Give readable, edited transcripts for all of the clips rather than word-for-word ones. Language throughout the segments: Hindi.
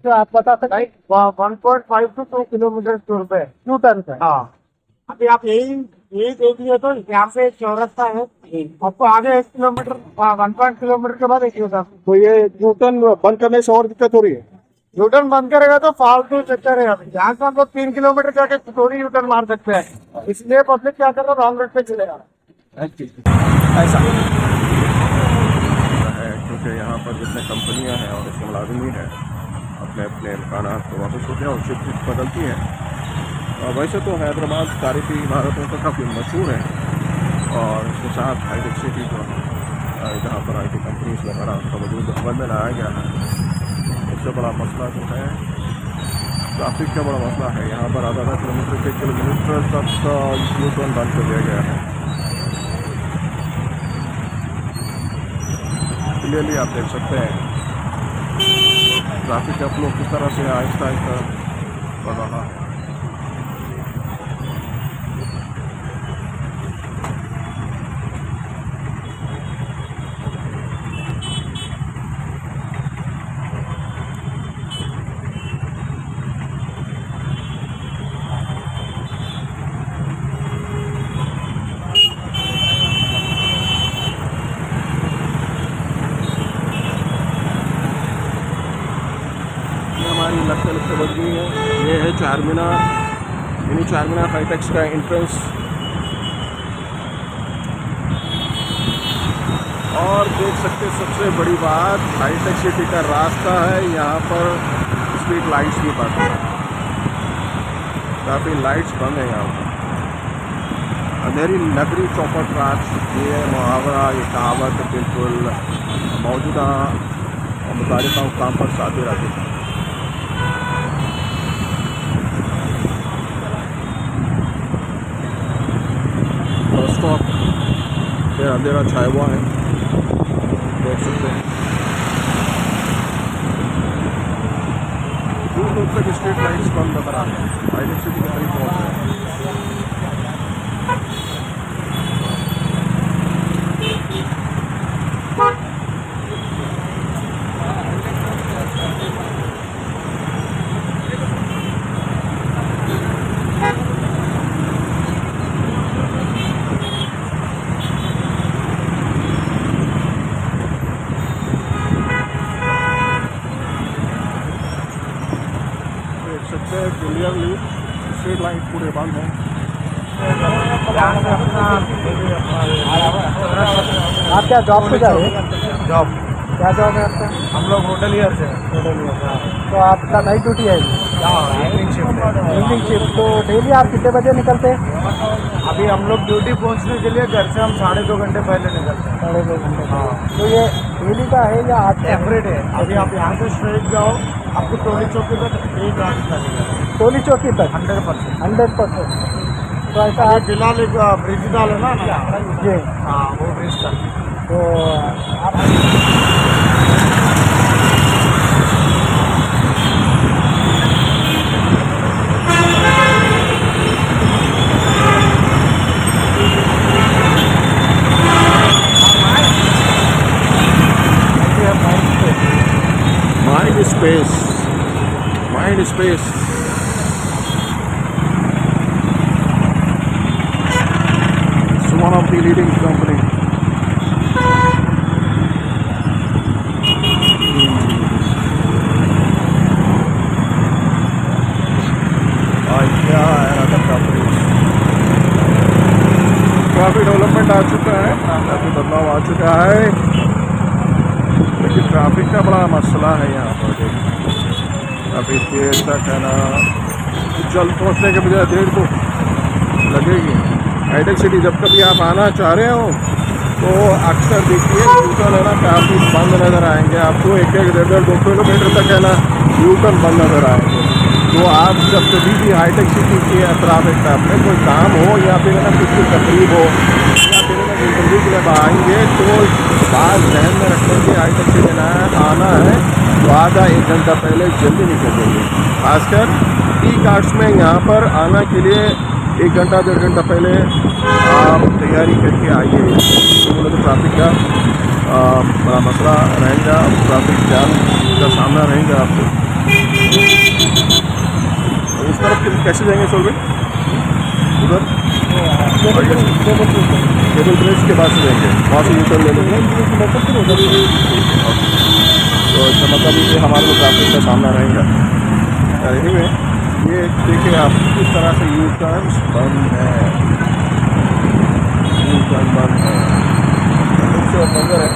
तो आप बता सकते हैं? 1.5 to 2 किलोमीटर टूर पे। यू टर्न का। हाँ, अभी आप यही यही देखिए तो यहाँ पे चौरस्ता है, आपको आगे 1 किलोमीटर 1 किलोमीटर के बाद एक होगा। तो ये यू टर्न बंद करने से और दिक्कत हो रही है? यूटर्न बंद करेगा तो फालतू चक्कर है। अभी यहाँ से हम लोग 3 किलोमीटर जाके थोड़ी यूटर्न मार सकते हैं, इसलिए पब्लिक क्या कर रहा है, रॉन्ग रोड पे चलेगा। ऐसा है क्योंकि यहाँ पर जितने कंपनियाँ हैं और उसके मुलाजिम भी हैं अपने अपने मकान को वापस होते हैं और शिफ्ट बदलती हैं। और वैसे तो हैदराबाद तारीखी इमारतों का काफ़ी मशहूर है और इसके साथ हाईटेक सिटी जो है जहाँ पर IT कंपनीज वगैरह उनका वजूद अमल में लाया गया है। सबसे बड़ा मसला जो है ट्रैफिक का बड़ा मसला है। यहाँ पर आधा किलोमीटर से किलोमीटर तक यू टर्न बंद कर दिया गया है। क्लियरली आप देख सकते हैं ट्रैफिक का फ्लो किस तरह से आहिस्ता आहिस्ता बढ़ रहा है। हमारी लगते बच गई है। ये है चारमीनार, मिनी चारमीनार हाईटेक्स का एंट्रेंस। और देख सकते सबसे बड़ी बात हाईटेक सिटी का रास्ता है। यहाँ पर स्ट्रीट लाइट्स भी बंद है, काफ़ी लाइट्स बंद है यहाँ पर। अंधेरी नगरी चौपट राज, ये मुहावरा, ये कहावत बिल्कुल मौजूदा मुतालिका काम पर साबित रहती है। फिर अंधेरा छाया हुआ है, देख सकते हैं दूर दूर तक स्ट्रीट लाइट्स बंद नजर आ रहे हैं। हाईटेक सिटी के करीब पहुँच रहे हैं। क्लियरली स्ट्रीट लाइट पूरे बंद हैं। आप क्या जॉब पे जा रहे हैं? जॉब, क्या जॉब है आपका? हम लोग होटलियर से। तो आपका नाइट ड्यूटी है? इवनिंग शिफ्ट है। Evening shift. तो डेली आप कितने बजे निकलते हैं? अभी हम लोग ड्यूटी पहुंचने के लिए घर से हम 2.5 घंटे पहले निकलते हैं। 2.5 घंटे। हाँ, तो ये डेली का है या आज एवरीडे। अभी आप यहाँ से स्ट्रेट जाओ, आपको टोली चौकी तक 1 घंटा लगेगा। टोली चौकी तक 100%। 100%। तो ऐसा अभी आप फिलहाल एक ब्रिज डाल है ना, जी, हाँ वो ब्रिज था। तो आप mind space one of the leading company. काफ़ी डेवलपमेंट आ चुका है, काफ़ी बदलाव आ चुका है, लेकिन ट्रैफिक का बड़ा मसला है यहाँ पर। काफ़ी देर तक है ना, जल्द पहुँचने के बजाय देर तो लगेगी। हाईटेक सिटी जब कभी आप आना चाह रहे हो तो अक्सर देखिए यूटर्न है ना काफ़ी बंद नज़र आएंगे आपको। 1-1, 1.5, 2 किलोमीटर तक है ना यूटर्न बंद नज़र आएंगे। तो आप जब कभी भी हाईटेक सिटी के अतराफ में कोई काम हो या फिर ना कुछ तकलीफ हो या फिर ना इंटरव्यू के लिए आएंगे तो बात जहन में रखने की हाईटेक सिटी आना है तो आधा 1 घंटा पहले जल्दी निकल जाइए। खासकर टी कार्ड्स में यहाँ पर आना के लिए 1 घंटा 1.5 घंटा पहले आप तैयारी करके आइए। तो ट्रैफिक का बड़ा मसला रहेगा, ट्रैफिक जाम का सामना रहेगा आपको। उस तरफ कैसे जाएंगे सोल भाई? उधर केबल ब्रिज के पास से जाएंगे, वहाँ से यूटर्न ले लेंगे। तो इसका मतलब ये हमारे को ट्रैफिक का सामना रहेगा। एनीवे ये देखिए आप किस तरह से यू टर्न बंद है, यू टर्न बंद है। मंदिर है,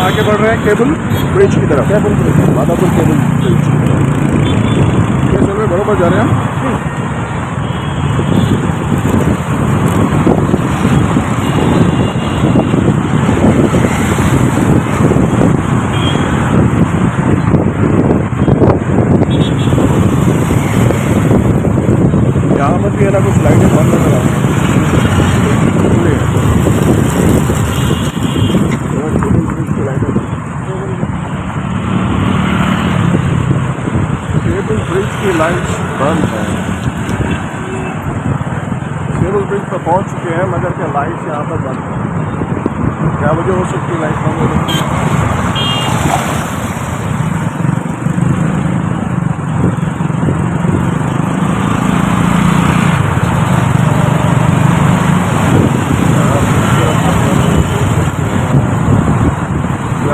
आगे बढ़ रहे हैं केबल ब्रिज की तरफ, cable bridge, Madhapur cable bridge की तरफ। ये चल रहे बराबर जा रहे हैं हम। यहाँ पर भी है ना कुछ लाइटें बंद नजर आ रही हैं। ब्रिज की लाइट्स बंद है। केबल ब्रिज पर पहुंच चुके हैं मगर क्या लाइट्स यहाँ पर बंद है। क्या वजह हो सकती है लाइट बंद होने की?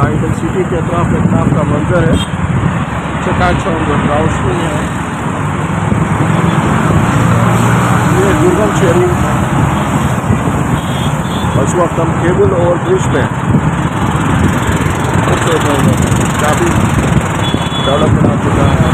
आइडल सिटी के अतराफ का मंजर है। चकाचौंध रोशनी है। ये दुर्गम शहरी इस वक्त हम केबल और ब्रिज पे काफ़ी डेवलपमेंट हो चुका है।